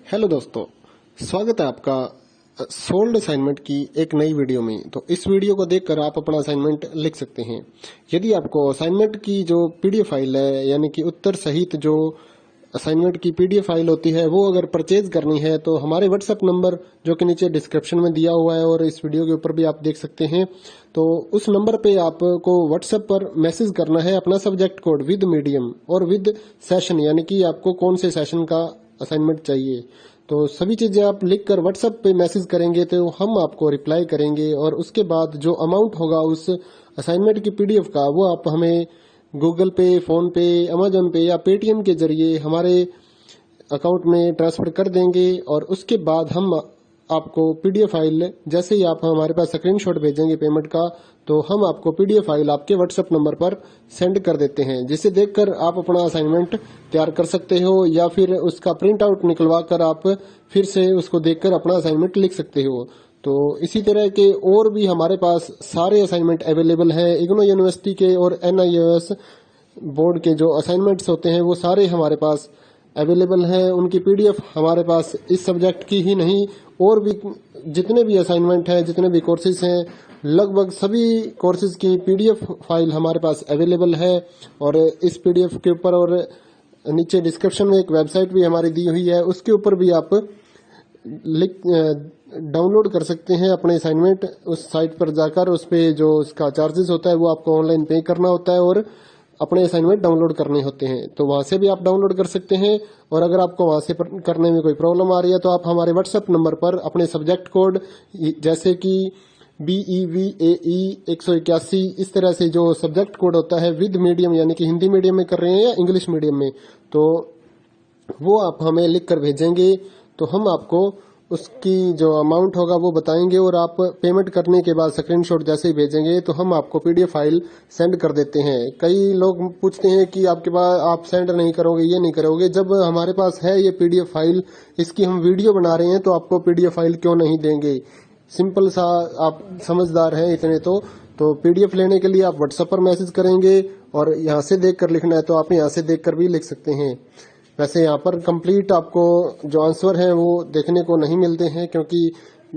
Hello दोस्तों, स्वागत है आपका सोल्ड असाइनमेंट की एक नई वीडियो में। तो इस वीडियो को देखकर आप अपना असाइनमेंट लिख सकते हैं। यदि आपको असाइनमेंट की जो पीडीएफ फाइल है, यानी कि उत्तर सहित जो असाइनमेंट की पीडीएफ फाइल होती है, वो अगर परचेज करनी है तो हमारे व्हाट्सएप नंबर जो कि नीचे डिस्क्रिप्शन में दिया हुआ है और इस वीडियो के ऊपर भी आप देख सकते हैं, तो उस नंबर पे आपको व्हाट्सएप पर मैसेज करना है अपना सब्जेक्ट कोड विद मीडियम और विद सेशन, यानी कि आपको कौन से सेशन का असाइनमेंट चाहिए। तो सभी चीजें आप लिखकर व्हाट्सएप पे मैसेज करेंगे तो हम आपको रिप्लाई करेंगे और उसके बाद जो अमाउंट होगा उस असाइनमेंट की पीडीएफ का, वो आप हमें गूगल पे, फोन पे, अमेजोन पे या पेटीएम के जरिए हमारे अकाउंट में ट्रांसफर कर देंगे। और उसके बाद हम आपको पीडीएफ फाइल, जैसे ही आप हमारे पास स्क्रीनशॉट भेजेंगे पेमेंट का, तो हम आपको पीडीएफ फाइल आपके व्हाट्सएप नंबर पर सेंड कर देते हैं, जिसे देखकर आप अपना असाइनमेंट तैयार कर सकते हो या फिर उसका प्रिंट आउट निकलवा कर आप फिर से उसको देखकर अपना असाइनमेंट लिख सकते हो। तो इसी तरह के और भी हमारे पास सारे असाइनमेंट अवेलेबल हैं। इग्नो यूनिवर्सिटी के और एनआईओएस बोर्ड के जो असाइनमेंट्स होते हैं वो सारे हमारे पास अवेलेबल हैं। उनकी पीडीएफ हमारे पास इस सब्जेक्ट की ही नहीं, और भी जितने भी असाइनमेंट हैं, जितने भी कोर्सेज हैं, लगभग सभी कोर्सेज की पीडीएफ फाइल हमारे पास अवेलेबल है। और इस पीडीएफ के ऊपर और नीचे डिस्क्रिप्शन में एक वेबसाइट भी हमारी दी हुई है, उसके ऊपर भी आप डाउनलोड कर सकते हैं अपने असाइनमेंट। उस साइट पर जाकर उस पे जो उसका चार्जेस होता है वो आपको ऑनलाइन पे करना होता है और अपने असाइनमेंट डाउनलोड करने होते हैं। तो वहां से भी आप डाउनलोड कर सकते हैं। और अगर आपको वहां से करने में कोई प्रॉब्लम आ रही है तो आप हमारे व्हाट्सएप नंबर पर अपने सब्जेक्ट कोड, जैसे कि BEVAE 181, इस तरह से जो सब्जेक्ट कोड होता है विद मीडियम, यानी कि हिंदी मीडियम में कर रहे हैं या इंग्लिश मीडियम में, तो वो आप हमें लिख कर भेजेंगे तो हम आपको उसकी जो अमाउंट होगा वो बताएंगे। और आप पेमेंट करने के बाद स्क्रीनशॉट जैसे ही भेजेंगे तो हम आपको पीडीएफ फाइल सेंड कर देते हैं। कई लोग पूछते हैं कि आपके पास आप सेंड नहीं करोगे, ये नहीं करोगे। जब हमारे पास है ये पीडीएफ फाइल, इसकी हम वीडियो बना रहे हैं, तो आपको पीडीएफ फाइल क्यों नहीं देंगे। सिंपल सा, आप समझदार हैं इतने तो पीडीएफ लेने के लिए आप व्हाट्सएप पर मैसेज करेंगे और यहाँ से देख कर लिखना है तो आप यहाँ से देख कर भी लिख सकते हैं। वैसे यहाँ पर कंप्लीट आपको जो आंसर है वो देखने को नहीं मिलते हैं, क्योंकि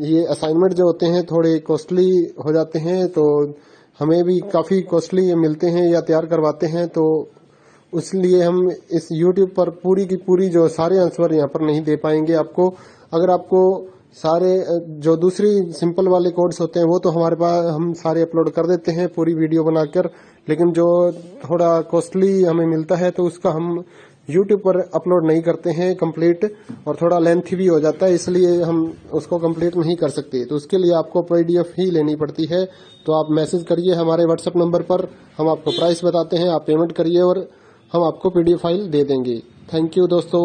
ये असाइनमेंट जो होते हैं थोड़े कॉस्टली हो जाते हैं, तो हमें भी काफी कॉस्टली मिलते हैं या तैयार करवाते हैं। तो इसलिए हम इस YouTube पर पूरी की पूरी जो सारे आंसर यहाँ पर नहीं दे पाएंगे आपको। अगर आपको सारे जो दूसरी सिंपल वाले कोड्स होते हैं वो तो हमारे पास हम सारे अपलोड कर देते हैं पूरी वीडियो बनाकर, लेकिन जो थोड़ा कॉस्टली हमें मिलता है तो उसका हम YouTube पर अपलोड नहीं करते हैं कंप्लीट, और थोड़ा लेंथी भी हो जाता है, इसलिए हम उसको कंप्लीट नहीं कर सकते। तो उसके लिए आपको पीडीएफ ही लेनी पड़ती है। तो आप मैसेज करिए हमारे व्हाट्सएप नंबर पर, हम आपको प्राइस बताते हैं, आप पेमेंट करिए और हम आपको पीडीएफ फाइल दे देंगे। थैंक यू दोस्तों,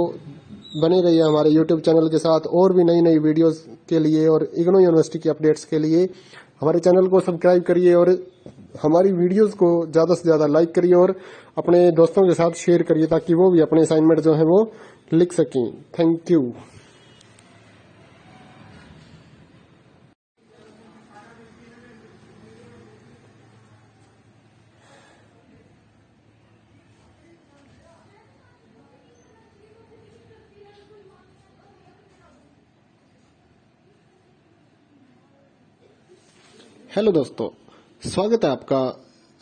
बने रहिए हमारे यूट्यूब चैनल के साथ और भी नई नई वीडियोस के लिए और इग्नो यूनिवर्सिटी की अपडेट्स के लिए हमारे चैनल को सब्सक्राइब करिए और हमारी वीडियोस को ज़्यादा से ज़्यादा लाइक करिए और अपने दोस्तों के साथ शेयर करिए, ताकि वो भी अपने असाइनमेंट जो है वो लिख सकें। Thank you. हेलो दोस्तों, स्वागत है आपका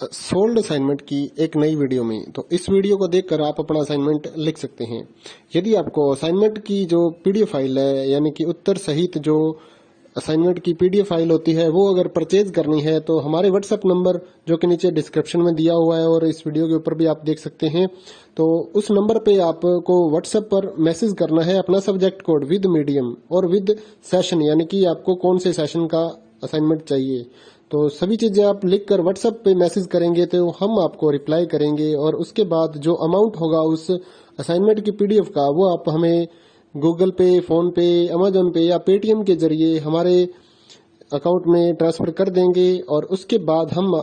सोल्ड असाइनमेंट की एक नई वीडियो में। तो इस वीडियो को देखकर आप अपना असाइनमेंट लिख सकते हैं। यदि आपको असाइनमेंट की जो पीडीएफ फाइल है, यानी कि उत्तर सहित जो असाइनमेंट की पीडीएफ फाइल होती है, वो अगर परचेज करनी है तो हमारे व्हाट्सएप नंबर जो कि नीचे डिस्क्रिप्शन में दिया हुआ है और इस वीडियो के ऊपर भी आप देख सकते हैं, तो उस नंबर पे आपको व्हाट्सएप पर मैसेज करना है अपना सब्जेक्ट कोड विद मीडियम और विद सेशन, यानी कि आपको कौन से सेशन का असाइनमेंट चाहिए। तो सभी चीजें आप लिखकर व्हाट्सएप पे मैसेज करेंगे तो हम आपको रिप्लाई करेंगे और उसके बाद जो अमाउंट होगा उस असाइनमेंट की पीडीएफ का, वो आप हमें गूगल पे, फोन पे, अमेजोन पे या पेटीएम के जरिए हमारे अकाउंट में ट्रांसफर कर देंगे। और उसके बाद हम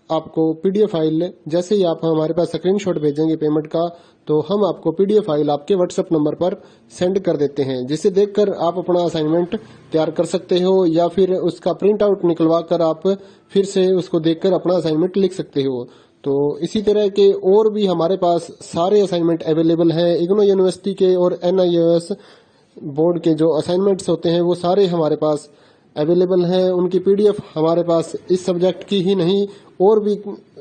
आपको पीडीएफ फाइल, जैसे ही आप हमारे पास स्क्रीनशॉट भेजेंगे पेमेंट का, तो हम आपको पीडीएफ फाइल आपके व्हाट्सएप नंबर पर सेंड कर देते हैं, जिसे देखकर आप अपना असाइनमेंट तैयार कर सकते हो या फिर उसका प्रिंट आउट निकलवा कर आप फिर से उसको देखकर अपना असाइनमेंट लिख सकते हो। तो इसी तरह के और भी हमारे पास सारे असाइनमेंट अवेलेबल हैं। इग्नो यूनिवर्सिटी के और एनआईओएस बोर्ड के जो असाइनमेंट्स होते हैं वो सारे हमारे पास अवेलेबल हैं। उनकी पीडीएफ हमारे पास इस सब्जेक्ट की ही नहीं और भी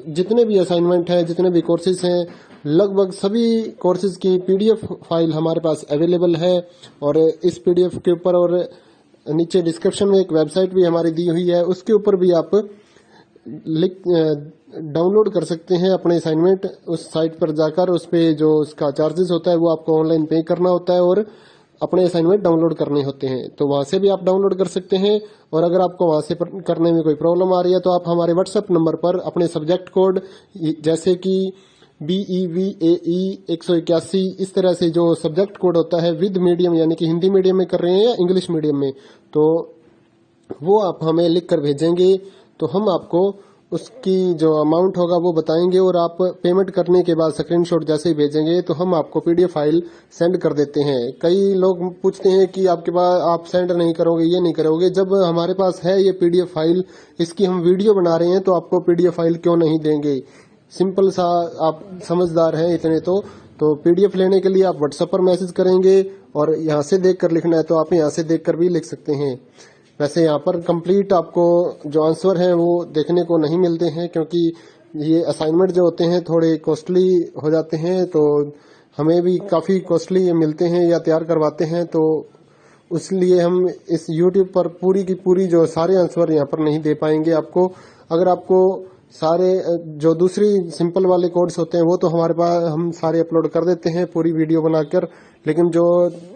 जितने भी असाइनमेंट हैं, जितने भी कोर्सेज हैं, लगभग सभी कोर्सेज की पीडीएफ फाइल हमारे पास अवेलेबल है। और इस पीडीएफ के ऊपर और नीचे डिस्क्रिप्शन में एक वेबसाइट भी हमारी दी हुई है, उसके ऊपर भी आप डाउनलोड कर सकते हैं अपने असाइनमेंट। उस साइट पर जाकर उस पे जो उसका चार्जेस होता है वो आपको ऑनलाइन पे करना होता है और अपने असाइनमेंट डाउनलोड करने होते हैं। तो वहां से भी आप डाउनलोड कर सकते हैं। और अगर आपको वहां से करने में कोई प्रॉब्लम आ रही है तो आप हमारे व्हाट्सएप नंबर पर अपने सब्जेक्ट कोड जैसे कि BEVAE 181 इस तरह से जो सब्जेक्ट कोड होता है विद मीडियम यानी कि हिंदी मीडियम में कर रहे हैं या इंग्लिश मीडियम में, तो वो आप हमें लिख कर भेजेंगे तो हम आपको उसकी जो अमाउंट होगा वो बताएंगे और आप पेमेंट करने के बाद स्क्रीनशॉट जैसे ही भेजेंगे तो हम आपको पीडीएफ फाइल सेंड कर देते हैं। कई लोग पूछते हैं कि आपके पास आप सेंड नहीं करोगे, ये नहीं करोगे। जब हमारे पास है ये पीडीएफ फाइल, इसकी हम वीडियो बना रहे हैं तो आपको पीडीएफ फाइल क्यों नहीं देंगे। सिंपल सा, आप समझदार हैं इतने तो पीडीएफ लेने के लिए आप व्हाट्सएप पर मैसेज करेंगे और यहाँ से देख कर लिखना है तो आप यहाँ से देख कर भी लिख सकते हैं। वैसे यहाँ पर कंप्लीट आपको जो आंसर है वो देखने को नहीं मिलते हैं क्योंकि ये असाइनमेंट जो होते हैं थोड़े कॉस्टली हो जाते हैं, तो हमें भी काफ़ी कॉस्टली मिलते हैं या तैयार करवाते हैं। तो इसलिए हम इस YouTube पर पूरी की पूरी जो सारे आंसर यहाँ पर नहीं दे पाएंगे आपको। अगर आपको सारे जो दूसरी सिंपल वाले कोड्स होते हैं वो तो हमारे पास हम सारे अपलोड कर देते हैं पूरी वीडियो बनाकर, लेकिन जो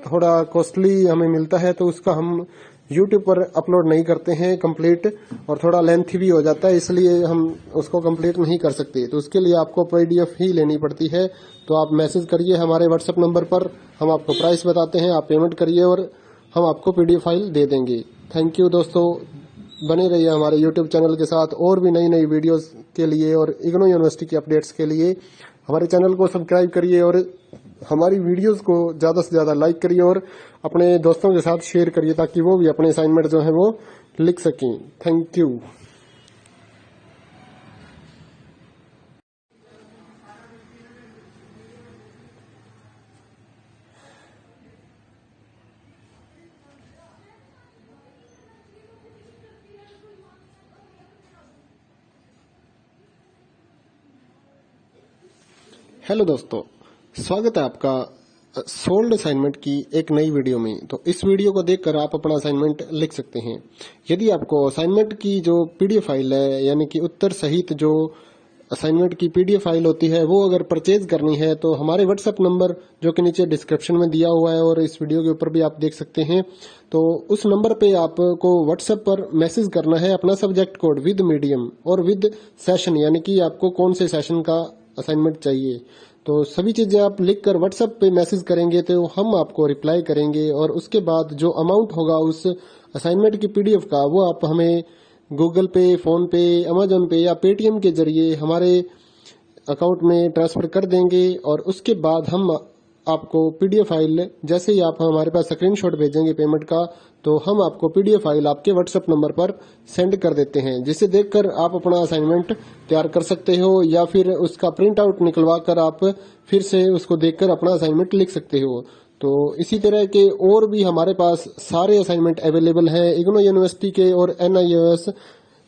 थोड़ा कॉस्टली हमें मिलता है तो उसका हम YouTube पर अपलोड नहीं करते हैं कंप्लीट, और थोड़ा लेंथी भी हो जाता है, इसलिए हम उसको कंप्लीट नहीं कर सकते। तो उसके लिए आपको पीडीएफ ही लेनी पड़ती है। तो आप मैसेज करिए हमारे व्हाट्सएप नंबर पर, हम आपको प्राइस बताते हैं, आप पेमेंट करिए और हम आपको पीडीएफ फाइल दे देंगे। थैंक यू दोस्तों, बने रहिए हमारे YouTube चैनल के साथ और भी नई नई वीडियोस के लिए और इग्नू यूनिवर्सिटी की अपडेट्स के लिए हमारे चैनल को सब्सक्राइब करिए और हमारी वीडियोस को ज़्यादा से ज़्यादा लाइक करिए और अपने दोस्तों के साथ शेयर करिए ताकि वो भी अपने असाइनमेंट जो है वो लिख सकें। Thank you. हेलो दोस्तों, स्वागत है आपका सोल्ड असाइनमेंट की एक नई वीडियो में। तो इस वीडियो को देखकर आप अपना असाइनमेंट लिख सकते हैं। यदि आपको असाइनमेंट की जो पीडीएफ फाइल है यानी कि उत्तर सहित जो असाइनमेंट की पीडीएफ फाइल होती है वो अगर परचेज करनी है तो हमारे व्हाट्सएप नंबर जो कि नीचे डिस्क्रिप्शन में दिया हुआ है और इस वीडियो के ऊपर भी आप देख सकते हैं, तो उस नंबर पे आपको व्हाट्सएप पर मैसेज करना है अपना सब्जेक्ट कोड विद मीडियम और विद सेशन यानी कि आपको कौन से सेशन का असाइनमेंट चाहिए। तो सभी चीजें आप लिखकर व्हाट्सएप पे मैसेज करेंगे तो हम आपको रिप्लाई करेंगे और उसके बाद जो अमाउंट होगा उस असाइनमेंट की पीडीएफ का वो आप हमें गूगल पे, फोन पे, अमेजोन पे या पेटीएम के जरिए हमारे अकाउंट में ट्रांसफर कर देंगे। और उसके बाद हम आपको पीडीएफ फाइल जैसे ही आप हमारे पास स्क्रीनशॉट भेजेंगे पेमेंट का तो हम आपको पीडीएफ फाइल आपके व्हाट्सएप नंबर पर सेंड कर देते हैं, जिसे देखकर आप अपना असाइनमेंट तैयार कर सकते हो या फिर उसका प्रिंट आउट निकलवा कर आप फिर से उसको देखकर अपना असाइनमेंट लिख सकते हो। तो इसी तरह के और भी हमारे पास सारे असाइनमेंट अवेलेबल हैं। इग्नू यूनिवर्सिटी के और NIOS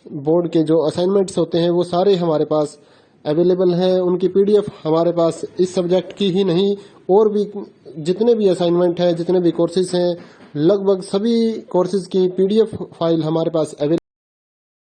बोर्ड के जो असाइनमेंट्स होते हैं वो सारे हमारे पास अवेलेबल हैं। उनकी पीडीएफ हमारे पास इस सब्जेक्ट की ही नहीं और भी जितने भी असाइनमेंट हैं, जितने भी कोर्सेज हैं, लगभग सभी कोर्सेज की पीडीएफ फाइल हमारे पास अवेलेबल